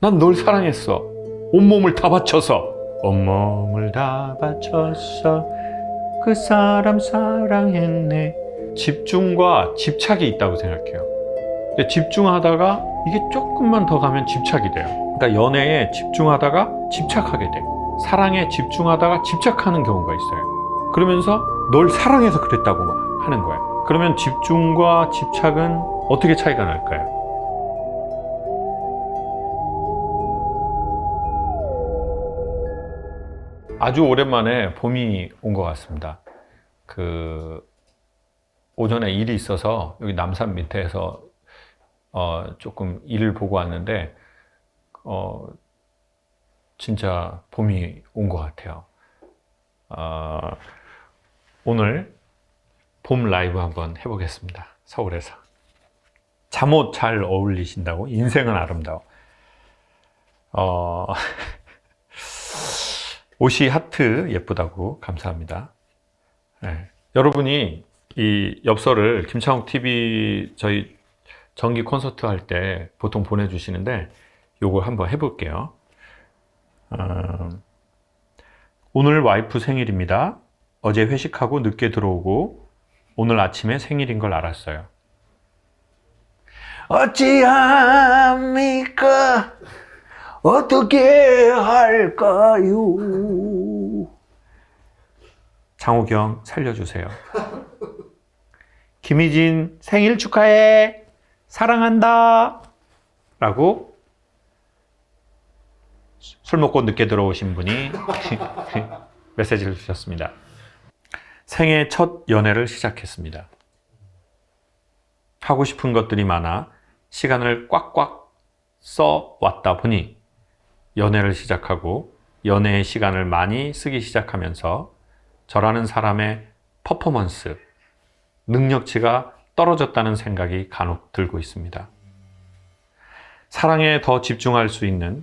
난 널 사랑했어. 온몸을 다 바쳐서. 온몸을 다 바쳐서 그 사람 사랑했네. 집중과 집착이 있다고 생각해요. 근데 집중하다가 이게 조금만 더 가면 집착이 돼요. 그러니까 연애에 집중하다가 집착하게 돼. 사랑에 집중하다가 집착하는 경우가 있어요. 그러면서 널 사랑해서 그랬다고 막 하는 거예요. 그러면 집중과 집착은 어떻게 차이가 날까요? 아주 오랜만에 봄이 온 것 같습니다. 오전에 일이 있어서 여기 남산 밑에서 조금 일을 보고 왔는데 진짜 봄이 온 것 같아요. 오늘 봄 라이브 한번 해보겠습니다. 서울에서. 잠옷 잘 어울리신다고? 인생은 아름다워. 옷이 하트 예쁘다고 감사합니다. 네. 여러분이 이 엽서를 김창욱 TV 저희 정기 콘서트 할 때 보통 보내주시는데 요걸 한번 해볼게요. 오늘 와이프 생일입니다. 어제 회식하고 늦게 들어오고 오늘 아침에 생일인 걸 알았어요. 어찌합니까? 어떻게 할까요? 장욱이 형 살려주세요. 김희진 생일 축하해. 사랑한다. 라고 술 먹고 늦게 들어오신 분이 메시지를 주셨습니다. 생애 첫 연애를 시작했습니다. 하고 싶은 것들이 많아 시간을 꽉꽉 써 왔다 보니 연애를 시작하고 연애의 시간을 많이 쓰기 시작하면서 저라는 사람의 퍼포먼스, 능력치가 떨어졌다는 생각이 간혹 들고 있습니다. 사랑에 더 집중할 수 있는,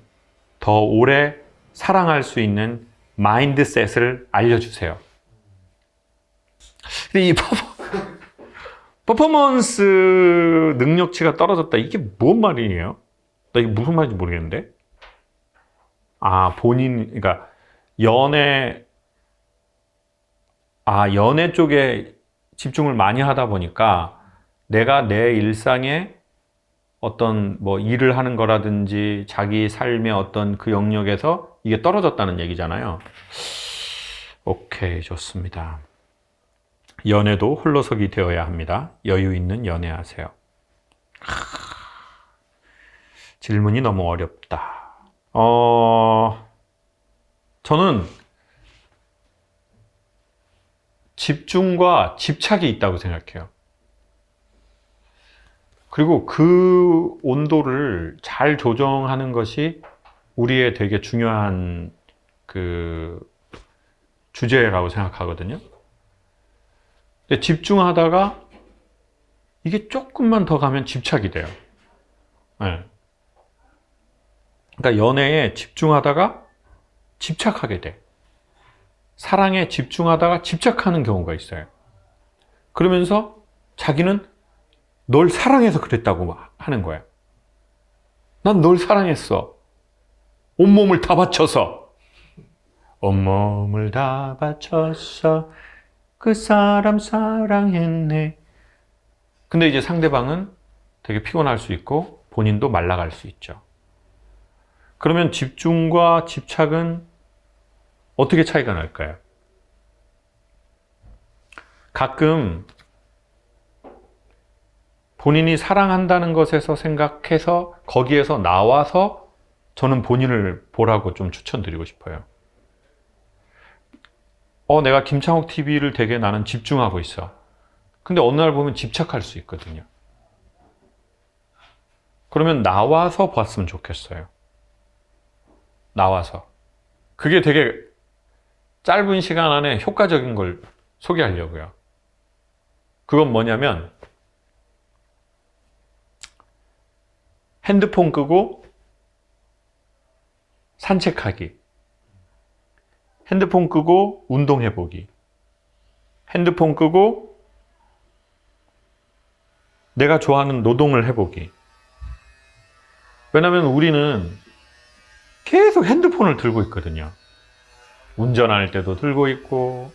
더 오래 사랑할 수 있는 마인드셋을 알려주세요. 근데 이 퍼포먼스 능력치가 떨어졌다. 이게 뭔 말이에요? 나 이게 무슨 말인지 모르겠는데? 그러니까 연애 쪽에 집중을 많이 하다 보니까 내가 내 일상에 어떤 뭐 일을 하는 거라든지 자기 삶의 어떤 그 영역에서 이게 떨어졌다는 얘기잖아요. 오케이, 좋습니다. 연애도 홀로서기 되어야 합니다. 여유 있는 연애하세요. 질문이 너무 어렵다. 저는 집중과 집착이 있다고 생각해요. 그리고 그 온도를 잘 조정하는 것이 우리의 되게 중요한 주제라고 생각하거든요. 근데 집중하다가 이게 조금만 더 가면 집착이 돼요. 네. 그러니까 연애에 집중하다가 집착하게 돼. 사랑에 집중하다가 집착하는 경우가 있어요. 그러면서 자기는 널 사랑해서 그랬다고 하는 거야. 난 널 사랑했어. 온몸을 다 바쳐서. 온몸을 다 바쳐서 그 사람 사랑했네. 근데 이제 상대방은 되게 피곤할 수 있고 본인도 말라갈 수 있죠. 그러면 집중과 집착은 어떻게 차이가 날까요? 가끔 본인이 사랑한다는 것에서 생각해서 거기에서 나와서 저는 본인을 보라고 좀 추천드리고 싶어요. 내가 김창욱 TV를 되게 나는 집중하고 있어. 근데 어느 날 보면 집착할 수 있거든요. 그러면 나와서 봤으면 좋겠어요. 나와서. 그게 되게 짧은 시간 안에 효과적인 걸 소개하려고요. 그건 뭐냐면 핸드폰 끄고 산책하기, 핸드폰 끄고 운동해보기, 핸드폰 끄고 내가 좋아하는 노동을 해보기. 왜냐하면 우리는 계속 핸드폰을 들고 있거든요. 운전할 때도 들고 있고,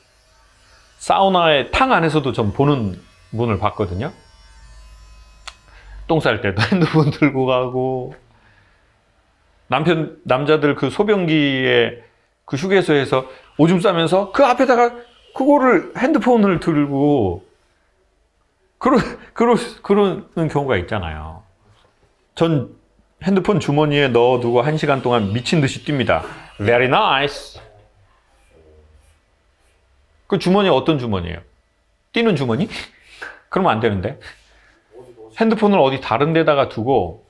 사우나의 탕 안에서도 좀 보는 분을 봤거든요. 똥 쌀 때도 핸드폰 들고 가고, 남자들 그 소변기에 그 휴게소에서 오줌 싸면서 그 앞에다가 그거를 핸드폰을 들고 그러는 경우가 있잖아요. 전 핸드폰 주머니에 넣어두고 1시간 동안 미친 듯이 뜁니다. Very nice. 그 주머니 어떤 주머니예요? 뛰는 주머니? 그러면 안 되는데. 핸드폰을 어디 다른 데다가 두고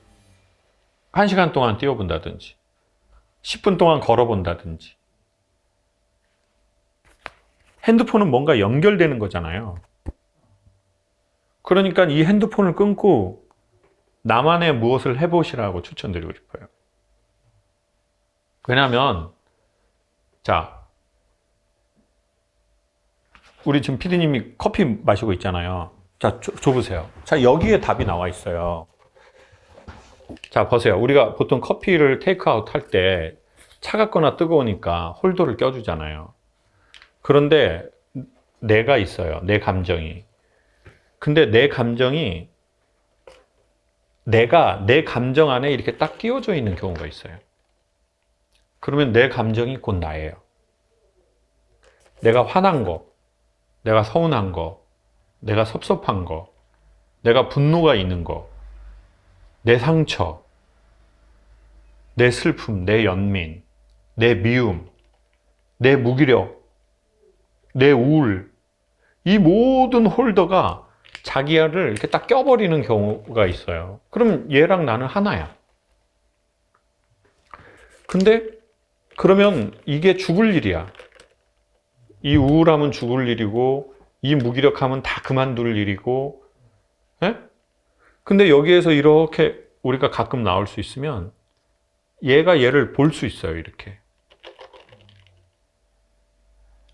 1시간 동안 뛰어본다든지 10분 동안 걸어본다든지. 핸드폰은 뭔가 연결되는 거잖아요. 그러니까 이 핸드폰을 끊고 나만의 무엇을 해보시라고 추천드리고 싶어요. 왜냐하면 자, 우리 지금 PD님이 커피 마시고 있잖아요. 자, 줘보세요. 자, 여기에 답이 나와 있어요. 자, 보세요. 우리가 보통 커피를 테이크아웃 할 때 차갑거나 뜨거우니까 홀더를 껴주잖아요. 그런데 내가 있어요. 내 감정이. 근데 내 감정이 내가 내 감정 안에 이렇게 딱 끼워져 있는 경우가 있어요. 그러면 내 감정이 곧 나예요. 내가 화난 거, 내가 서운한 거, 내가 섭섭한 거, 내가 분노가 있는 거, 내 상처, 내 슬픔, 내 연민, 내 미움, 내 무기력, 내 우울, 이 모든 홀더가 자기를 이렇게 딱 껴버리는 경우가 있어요. 그럼 얘랑 나는 하나야. 근데 그러면 이게 죽을 일이야. 이 우울함은 죽을 일이고 이 무기력함은 다 그만둘 일이고, 예? 근데 여기에서 이렇게 우리가 가끔 나올 수 있으면 얘가 얘를 볼 수 있어요. 이렇게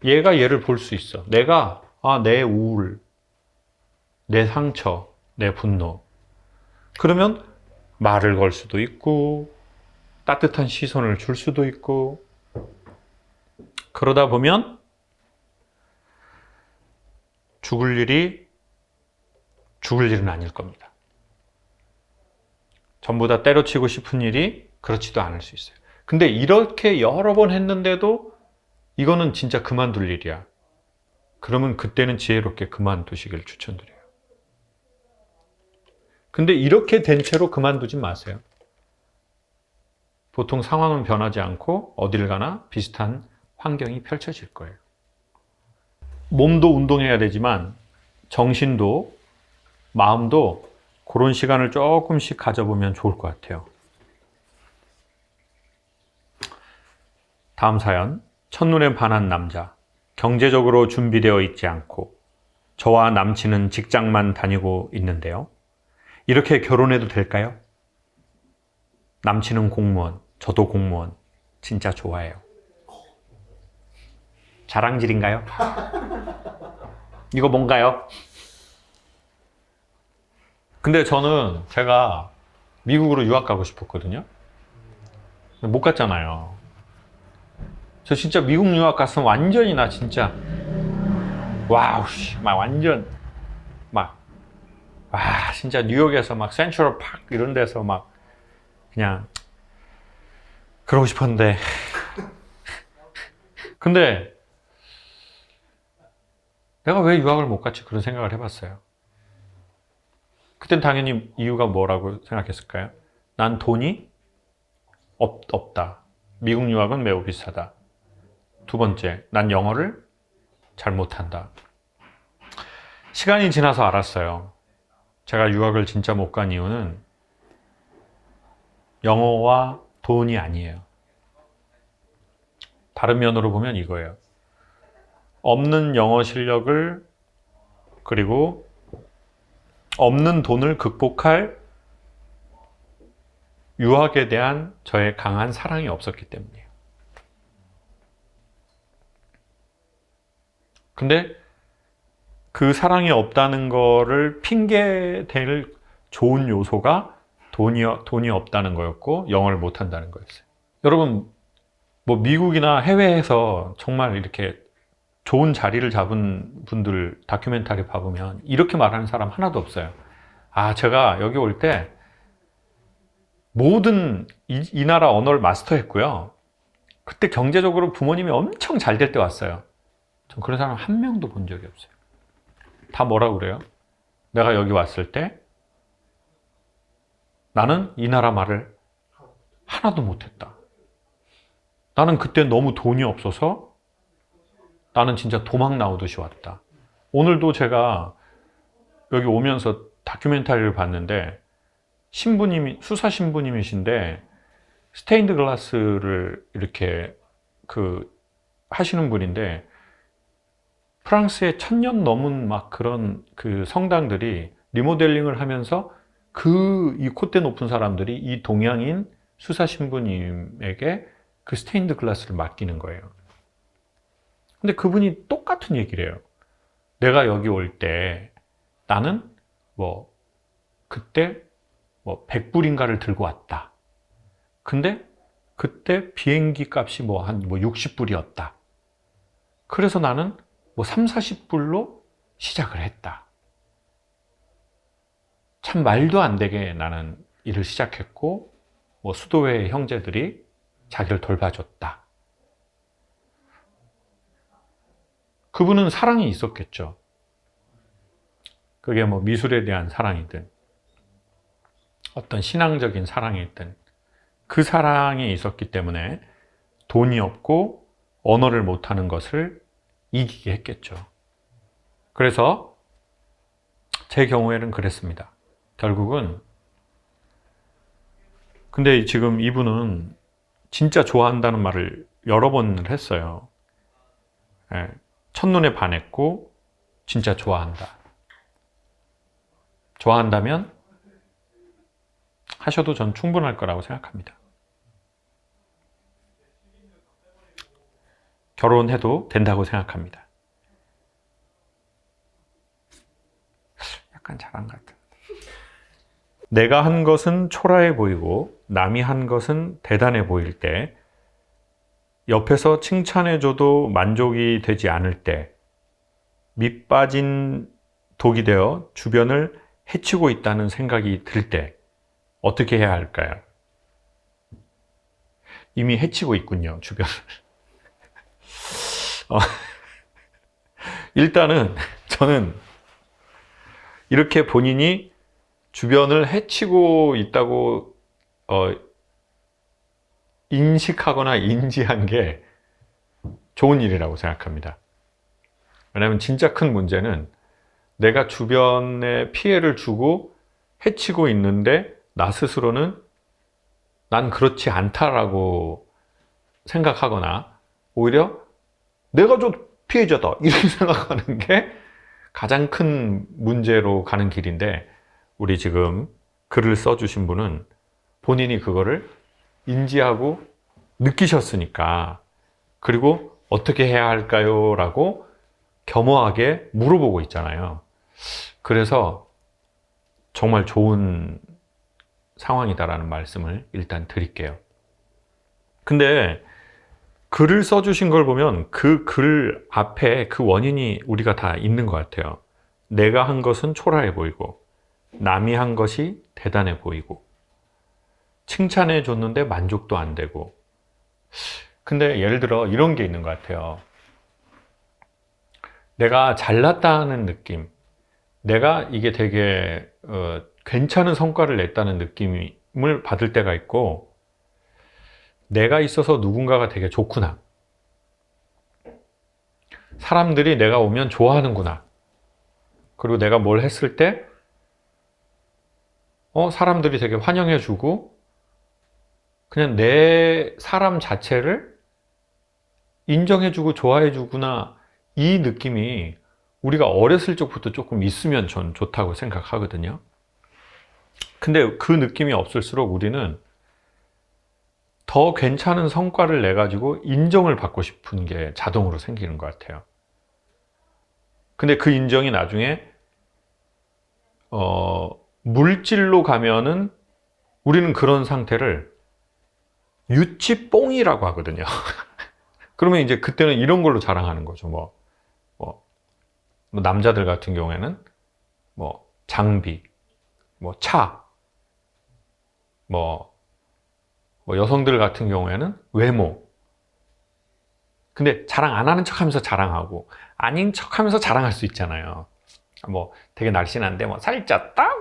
얘가 얘를 볼 수 있어. 내가 내 우울, 내 상처, 내 분노. 그러면 말을 걸 수도 있고 따뜻한 시선을 줄 수도 있고, 그러다 보면 죽을 일은 아닐 겁니다. 전부 다 때려치고 싶은 일이 그렇지도 않을 수 있어요. 근데 이렇게 여러 번 했는데도 이거는 진짜 그만둘 일이야. 그러면 그때는 지혜롭게 그만두시길 추천드려요. 근데 이렇게 된 채로 그만두지 마세요. 보통 상황은 변하지 않고 어딜 가나 비슷한 환경이 펼쳐질 거예요. 몸도 운동해야 되지만 정신도 마음도 그런 시간을 조금씩 가져보면 좋을 것 같아요. 다음 사연. 첫눈에 반한 남자. 경제적으로 준비되어 있지 않고 저와 남친은 직장만 다니고 있는데요. 이렇게 결혼해도 될까요? 남친은 공무원, 저도 공무원. 진짜 좋아해요. 자랑질인가요? 이거 뭔가요? 근데 제가 미국으로 유학 가고 싶었거든요. 못 갔잖아요. 저 진짜 미국 유학 갔으면 완전히 나 진짜 와우, 막 완전 진짜 뉴욕에서 막 센트럴 파크 이런 데서 막 그냥 그러고 싶었는데 근데 내가 왜 유학을 못 갔지? 그런 생각을 해봤어요. 그땐 당연히 이유가 뭐라고 생각했을까요? 난 돈이 없다. 미국 유학은 매우 비싸다. 두 번째, 난 영어를 잘 못한다. 시간이 지나서 알았어요. 제가 유학을 진짜 못 간 이유는 영어와 돈이 아니에요. 다른 면으로 보면 이거예요. 없는 영어 실력을 그리고 없는 돈을 극복할 유학에 대한 저의 강한 사랑이 없었기 때문이에요. 근데 그 사랑이 없다는 거를 핑계 댈 좋은 요소가 돈이 없다는 거였고 영어를 못한다는 거였어요. 여러분, 뭐 미국이나 해외에서 정말 이렇게 좋은 자리를 잡은 분들 다큐멘터리 봐보면 이렇게 말하는 사람 하나도 없어요. 아, 제가 여기 올 때 모든 이 나라 언어를 마스터했고요. 그때 경제적으로 부모님이 엄청 잘 될 때 왔어요. 전 그런 사람 한 명도 본 적이 없어요. 다 뭐라고 그래요? 내가 여기 왔을 때 나는 이 나라 말을 하나도 못했다. 나는 그때 너무 돈이 없어서 나는 진짜 도망 나오듯이 왔다. 오늘도 제가 여기 오면서 다큐멘터리를 봤는데 신부님이, 수사 신부님이신데 스테인드 글라스를 이렇게 하시는 분인데 프랑스의 1000년 넘은 막 그런 그 성당들이 리모델링을 하면서 이 콧대 높은 사람들이 이 동양인 수사 신부님에게 그 스테인드 글라스를 맡기는 거예요. 근데 그분이 똑같은 얘기를 해요. 내가 여기 올 때 나는 뭐 그때 뭐 100불인가를 들고 왔다. 근데 그때 비행기 값이 한 60불이었다. 그래서 나는 뭐 3, 40불로 시작을 했다. 참 말도 안 되게 나는 일을 시작했고 뭐 수도회 형제들이 자기를 돌봐줬다. 그분은 사랑이 있었겠죠. 그게 뭐 미술에 대한 사랑이든 어떤 신앙적인 사랑이든 그 사랑이 있었기 때문에 돈이 없고 언어를 못하는 것을 이기게 했겠죠. 그래서 제 경우에는 그랬습니다. 결국은 근데 지금 이분은 진짜 좋아한다는 말을 여러 번을 했어요. 예, 첫눈에 반했고 진짜 좋아한다. 좋아한다면 하셔도 전 충분할 거라고 생각합니다. 결혼해도 된다고 생각합니다. 약간 잘한 것 같아요. 내가 한 것은 초라해 보이고 남이 한 것은 대단해 보일 때, 옆에서 칭찬해줘도 만족이 되지 않을 때, 밑 빠진 독이 되어 주변을 해치고 있다는 생각이 들 때 어떻게 해야 할까요? 이미 해치고 있군요, 주변을. 일단은 저는 이렇게 본인이 주변을 해치고 있다고 인식하거나 인지한 게 좋은 일이라고 생각합니다. 왜냐하면 진짜 큰 문제는 내가 주변에 피해를 주고 해치고 있는데 나 스스로는 난 그렇지 않다라고 생각하거나 오히려 내가 좀 피해자다 이렇게 생각하는 게 가장 큰 문제로 가는 길인데, 우리 지금 글을 써주신 분은 본인이 그거를 인지하고 느끼셨으니까, 그리고 어떻게 해야 할까요? 라고 겸허하게 물어보고 있잖아요. 그래서 정말 좋은 상황이다라는 말씀을 일단 드릴게요. 근데 글을 써주신 걸 보면 그 글 앞에 그 원인이 우리가 다 있는 것 같아요. 내가 한 것은 초라해 보이고 남이 한 것이 대단해 보이고 칭찬해 줬는데 만족도 안 되고. 근데 예를 들어 이런 게 있는 것 같아요. 내가 잘났다는 느낌, 내가 이게 되게 괜찮은 성과를 냈다는 느낌을 받을 때가 있고, 내가 있어서 누군가가 되게 좋구나, 사람들이 내가 오면 좋아하는구나, 그리고 내가 뭘 했을 때 사람들이 되게 환영해주고 그냥 내 사람 자체를 인정해주고 좋아해주구나, 이 느낌이 우리가 어렸을 적부터 조금 있으면 전 좋다고 생각하거든요. 근데 그 느낌이 없을수록 우리는 더 괜찮은 성과를 내가지고 인정을 받고 싶은 게 자동으로 생기는 것 같아요. 근데 그 인정이 나중에 물질로 가면은 우리는 그런 상태를 유치뽕이라고 하거든요. 그러면 이제 그때는 이런 걸로 자랑하는 거죠. 뭐 남자들 같은 경우에는 뭐 장비, 뭐 차, 뭐 여성들 같은 경우에는 외모. 근데 자랑 안 하는 척 하면서 자랑하고, 아닌 척 하면서 자랑할 수 있잖아요. 뭐 되게 날씬한데 뭐 살쪘다?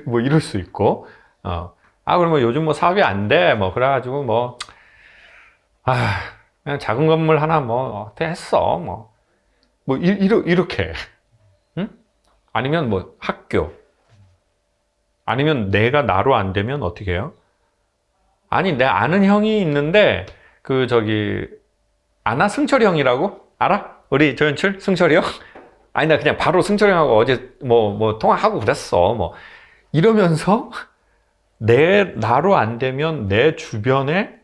뭐 이럴 수 있고, 그러면 요즘 뭐 사업이 안 돼. 뭐 그래가지고 그냥 작은 건물 하나 어떻게 했어. 이렇게. 응? 아니면 뭐 학교. 아니면 내가 나로 안 되면 어떻게 해요? 아니, 내 아는 형이 있는데, 아나 승철이 형이라고? 알아? 우리 조연출? 승철이 형? 아니, 나 그냥 바로 승철이 형하고 어제 통화하고 그랬어. 이러면서, 나로 안 되면 내 주변에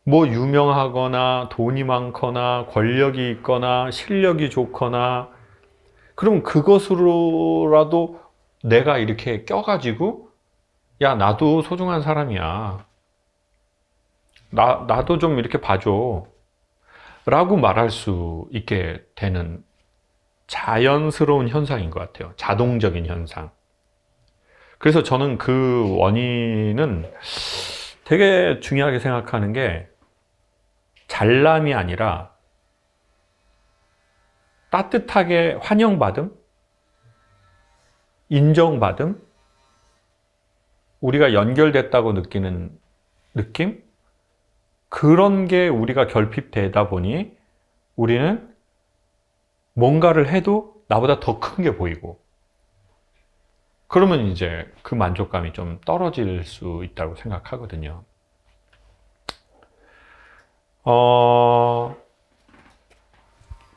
유명하거나 돈이 많거나 권력이 있거나 실력이 좋거나, 그럼 그것으로라도 내가 이렇게 껴가지고, 야, 나도 소중한 사람이야. 나도 좀 이렇게 봐줘. 라고 말할 수 있게 되는 자연스러운 현상인 것 같아요. 자동적인 현상. 그래서 저는 그 원인은 되게 중요하게 생각하는 게 잘남이 아니라 따뜻하게 환영받음, 인정받음, 우리가 연결됐다고 느끼는 느낌? 그런 게 우리가 결핍되다 보니 우리는 뭔가를 해도 나보다 더 큰 게 보이고, 그러면 이제 그 만족감이 좀 떨어질 수 있다고 생각하거든요.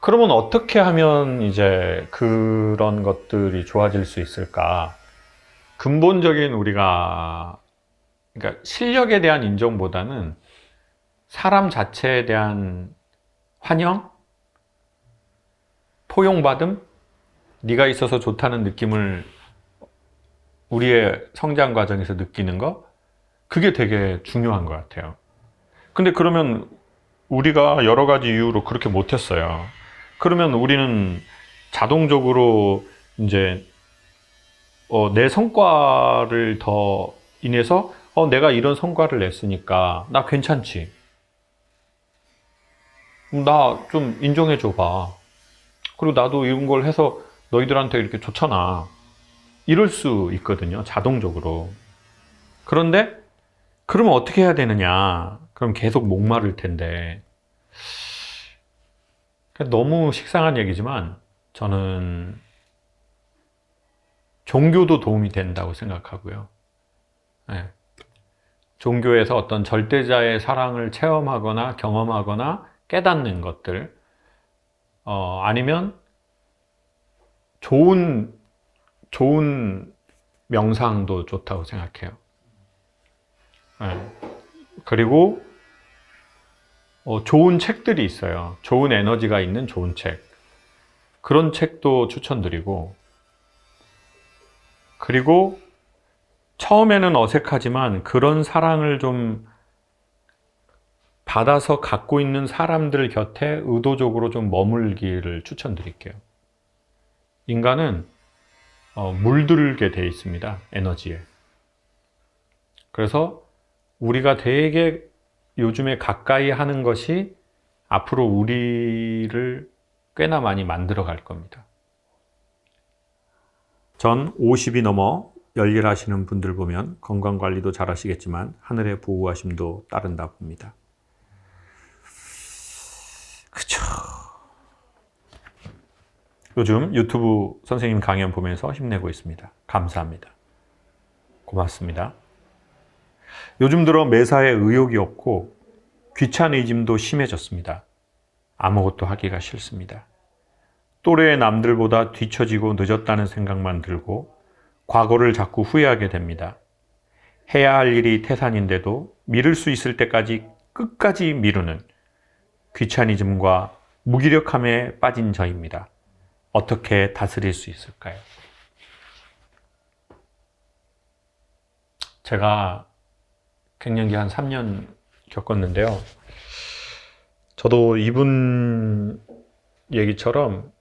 그러면 어떻게 하면 이제 그런 것들이 좋아질 수 있을까? 근본적인 그러니까 실력에 대한 인정보다는 사람 자체에 대한 환영, 포용받음, 네가 있어서 좋다는 느낌을 우리의 성장 과정에서 느끼는 거, 그게 되게 중요한 것 같아요. 근데 그러면 우리가 여러 가지 이유로 그렇게 못했어요. 그러면 우리는 자동적으로 이제 내 성과를 더 인해서 내가 이런 성과를 냈으니까 나 괜찮지. 나 좀 인정해 줘봐. 그리고 나도 이런 걸 해서 너희들한테 이렇게 좋잖아. 이럴 수 있거든요. 자동적으로. 그런데 그러면 어떻게 해야 되느냐? 그럼 계속 목마를 텐데. 너무 식상한 얘기지만 저는 종교도 도움이 된다고 생각하고요. 네. 종교에서 어떤 절대자의 사랑을 체험하거나 경험하거나 깨닫는 것들, 아니면 좋은 명상도 좋다고 생각해요. 네. 그리고 좋은 책들이 있어요. 좋은 에너지가 있는 좋은 책. 그런 책도 추천드리고, 그리고 처음에는 어색하지만 그런 사랑을 좀 받아서 갖고 있는 사람들 곁에 의도적으로 좀 머물기를 추천드릴게요. 인간은 물들게 돼 있습니다. 에너지에. 그래서 우리가 되게 요즘에 가까이 하는 것이 앞으로 우리를 꽤나 많이 만들어 갈 겁니다. 전 50이 넘어 열일하시는 분들 보면 건강관리도 잘 하시겠지만 하늘의 보호하심도 따른다 봅니다. 그쵸. 요즘 유튜브 선생님 강연 보면서 힘내고 있습니다. 감사합니다. 고맙습니다. 요즘 들어 매사에 의욕이 없고 귀차니즘도 심해졌습니다. 아무것도 하기가 싫습니다. 또래의 남들보다 뒤처지고 늦었다는 생각만 들고 과거를 자꾸 후회하게 됩니다. 해야 할 일이 태산인데도 미룰 수 있을 때까지 끝까지 미루는 귀차니즘과 무기력함에 빠진 저입니다. 어떻게 다스릴 수 있을까요? 제가 갱년기 한 3년 겪었는데요. 저도 이분 얘기처럼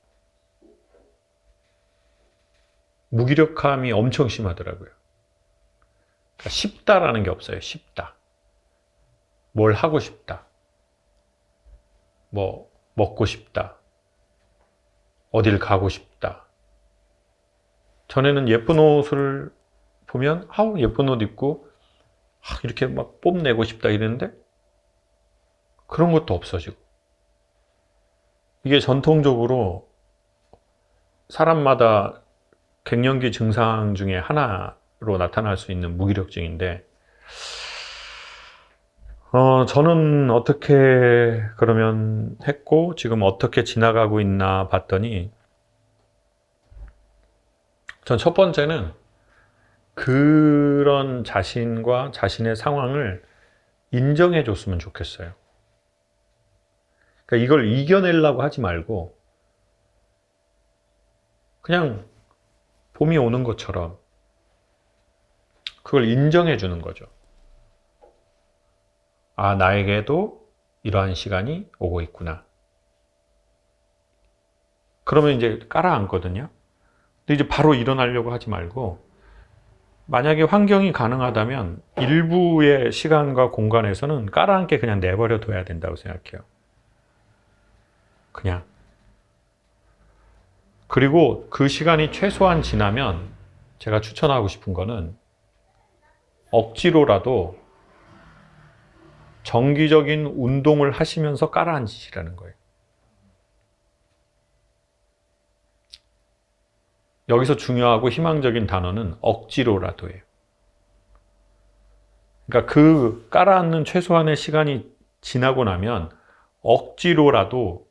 무기력함이 엄청 심하더라고요. 그러니까 쉽다라는 게 없어요. 쉽다. 뭘 하고 싶다. 뭐 먹고 싶다. 어딜 가고 싶다. 전에는 예쁜 옷을 보면 아우 예쁜 옷 입고 이렇게 막 뽐내고 싶다 이랬는데 그런 것도 없어지고, 이게 전통적으로 사람마다 갱년기 증상 중에 하나로 나타날 수 있는 무기력증인데, 저는 어떻게 그러면 했고 지금 어떻게 지나가고 있나 봤더니, 전 첫 번째는 그런 자신과 자신의 상황을 인정해 줬으면 좋겠어요. 그러니까 이걸 이겨내려고 하지 말고 그냥 봄이 오는 것처럼 그걸 인정해 주는 거죠. 아, 나에게도 이러한 시간이 오고 있구나. 그러면 이제 깔아앉거든요. 근데 이제 바로 일어나려고 하지 말고, 만약에 환경이 가능하다면 일부의 시간과 공간에서는 깔아앉게 그냥 내버려 둬야 된다고 생각해요. 그냥. 그리고 그 시간이 최소한 지나면 제가 추천하고 싶은 거는 억지로라도 정기적인 운동을 하시면서 깔아앉으시라는 거예요. 여기서 중요하고 희망적인 단어는 억지로라도예요. 그러니까 그 깔아앉는 최소한의 시간이 지나고 나면 억지로라도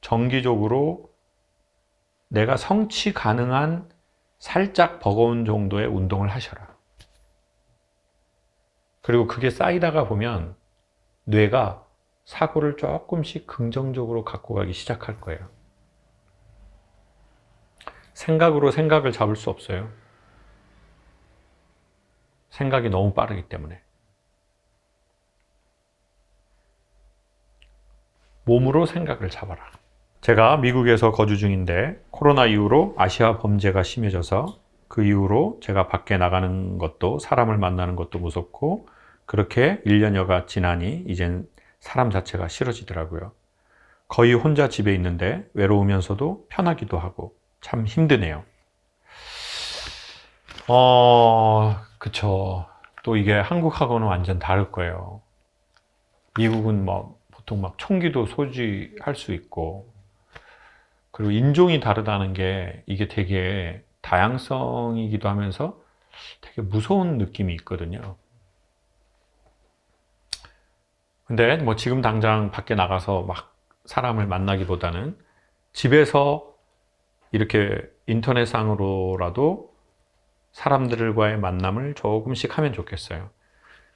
정기적으로 내가 성취 가능한 살짝 버거운 정도의 운동을 하셔라. 그리고 그게 쌓이다가 보면 뇌가 사고를 조금씩 긍정적으로 갖고 가기 시작할 거예요. 생각으로 생각을 잡을 수 없어요. 생각이 너무 빠르기 때문에. 몸으로 생각을 잡아라. 제가 미국에서 거주 중인데 코로나 이후로 아시아 범죄가 심해져서 그 이후로 제가 밖에 나가는 것도 사람을 만나는 것도 무섭고, 그렇게 1년여가 지나니 이젠 사람 자체가 싫어지더라고요. 거의 혼자 집에 있는데 외로우면서도 편하기도 하고 참 힘드네요. 그쵸. 또 이게 한국하고는 완전 다를 거예요. 미국은 보통 총기도 소지할 수 있고, 그리고 인종이 다르다는 게 이게 되게 다양성이기도 하면서 되게 무서운 느낌이 있거든요. 근데 지금 당장 밖에 나가서 막 사람을 만나기보다는 집에서 이렇게 인터넷상으로라도 사람들과의 만남을 조금씩 하면 좋겠어요.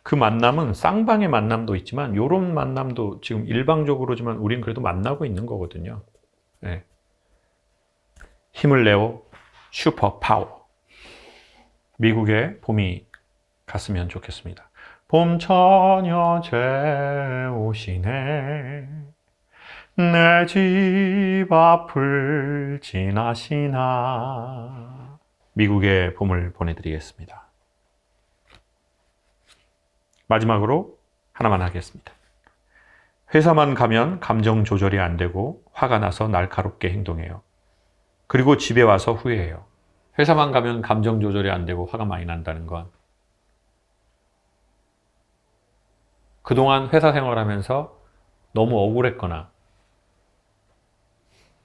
그 만남은 쌍방의 만남도 있지만 이런 만남도 지금 일방적으로지만 우린 그래도 만나고 있는 거거든요. 네. 힘을 내어 슈퍼 파워. 미국의 봄이 갔으면 좋겠습니다. 봄 처녀 재오시네, 내 집 앞을 지나시나. 미국의 봄을 보내드리겠습니다. 마지막으로 하나만 하겠습니다. 회사만 가면 감정 조절이 안 되고 화가 나서 날카롭게 행동해요. 그리고 집에 와서 후회해요. 회사만 가면 감정 조절이 안 되고 화가 많이 난다는 건, 그동안 회사 생활하면서 너무 억울했거나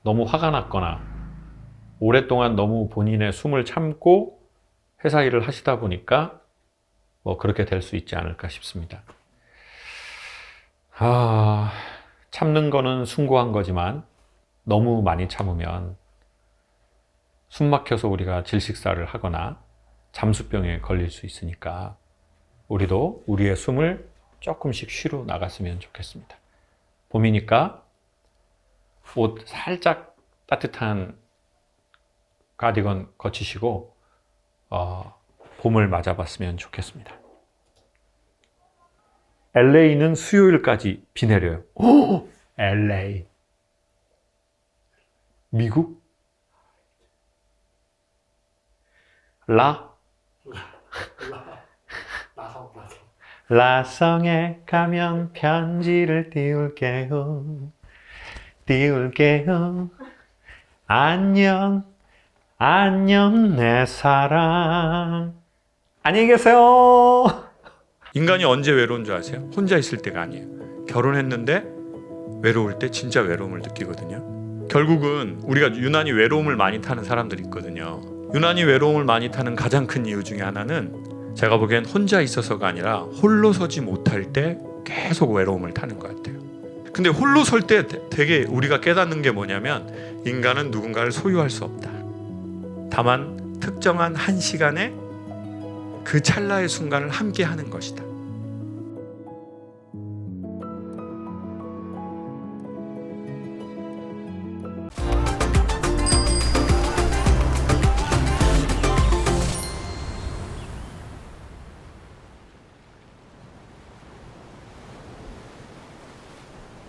너무 화가 났거나 오랫동안 너무 본인의 숨을 참고 회사 일을 하시다 보니까 그렇게 될 수 있지 않을까 싶습니다. 참는 거는 숭고한 거지만 너무 많이 참으면 숨 막혀서 우리가 질식사를 하거나 잠수병에 걸릴 수 있으니까 우리도 우리의 숨을 조금씩 쉬러 나갔으면 좋겠습니다. 봄이니까 옷 살짝 따뜻한 가디건 거치시고 봄을 맞아봤으면 좋겠습니다. LA는 수요일까지 비 내려요. 오! LA. 미국? 라성에 가면 편지를 띄울게요. 안녕 내 사랑. 안녕히 계세요. 인간이 언제 외로운 줄 아세요? 혼자 있을 때가 아니에요. 결혼했는데 외로울 때 진짜 외로움을 느끼거든요. 결국은 우리가 유난히 외로움을 많이 타는 사람들이 있거든요. 유난히 외로움을 많이 타는 가장 큰 이유 중에 하나는 제가 보기엔 혼자 있어서가 아니라 홀로 서지 못할 때 계속 외로움을 타는 것 같아요. 근데 홀로 설 때 되게 우리가 깨닫는 게 뭐냐면 인간은 누군가를 소유할 수 없다. 다만 특정한 한 시간에 그 찰나의 순간을 함께 하는 것이다.